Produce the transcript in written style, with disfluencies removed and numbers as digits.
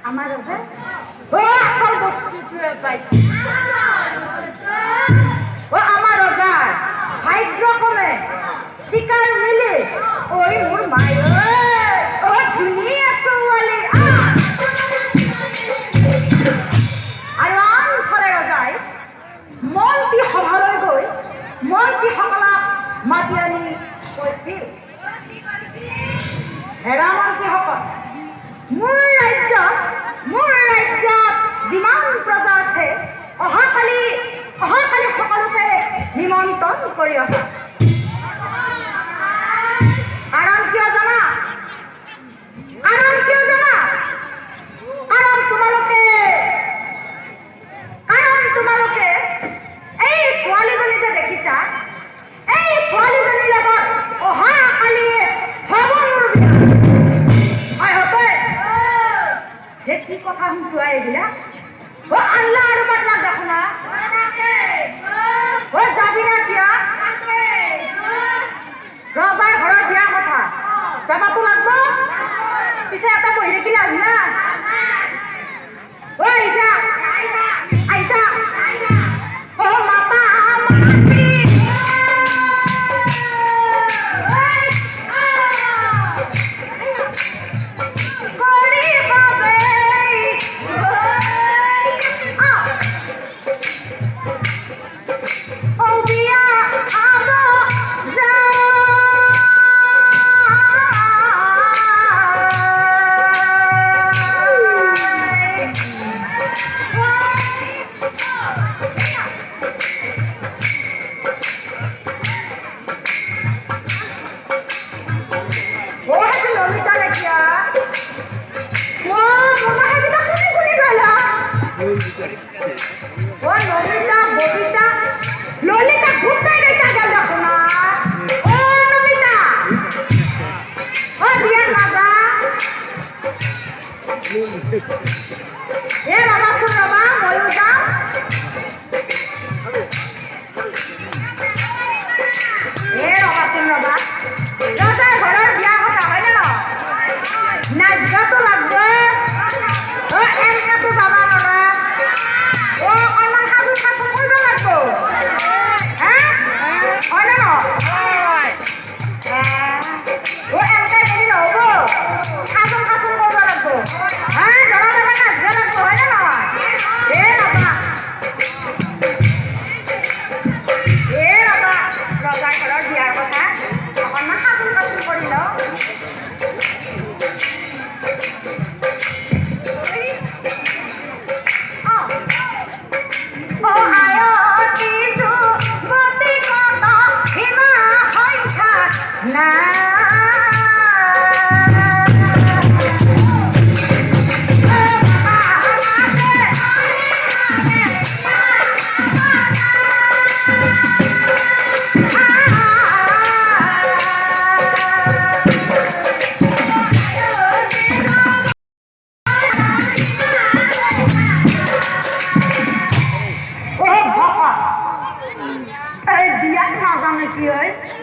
আমাৰ ৰোজা ও আসল বস্তুটোৱে পাইছে ও আমাৰ ৰোজা ভাগ্যক্ৰমে শিকাৰ মিলে ওই মোৰ মায় ও ধুনীয়া ছোৱালী আৰু আনফালে ৰজাই মন্ত্ৰী সভালৈ গৈ মন্ত্ৰীসকলক মাতি আনি কৈছিল হেৰা মন্ত্ৰীসকল মোৰ ৰাজ্যত যিমান প্ৰজা আছে অহাকালি সকলোকে নিমন্ত্ৰণ কৰি অহা কাৰণ কিয় জানা কাৰণ তোমালোকে এই ছোৱালীজনী যে দেখিছা এই ছোৱালীজনীৰ লগত অহাকালি হ'ব মোৰ বিয়া কি কথা শুনছো এইবিলাক ও আল্লাহ আৰু বাদলাক দেখো না ও যাবি না কিয়া ৰজাৰ ঘৰৰ বিয়া কথা যাবাতো লাগব পিছে এটা বহি থাকি লাভ না ও আইছা ও মাতা ললিতা ঘুরতে গেছে গেল দেখো না ও নমিতা ও বিয়ার রাজা এ বাবা শুন বাবা ময়ূর যাও এ বাবা শুন বাবা রাজা ঘরের বিয়া কথা হয় না নাচগা তো লাগবে ও এমনি তো বাবা নরা ও অনলাইন হাজু শাসন করব লাগবো হ্যাঁ হয় না ও এমনি গেলি নহব শাসন করব লাগবো হ্যাঁ জনা যাবে নাচবা লাগবো হয় না বাবা রজার ঘরের বিয়ার কথা অকণমান শাসন করি ল কি হয়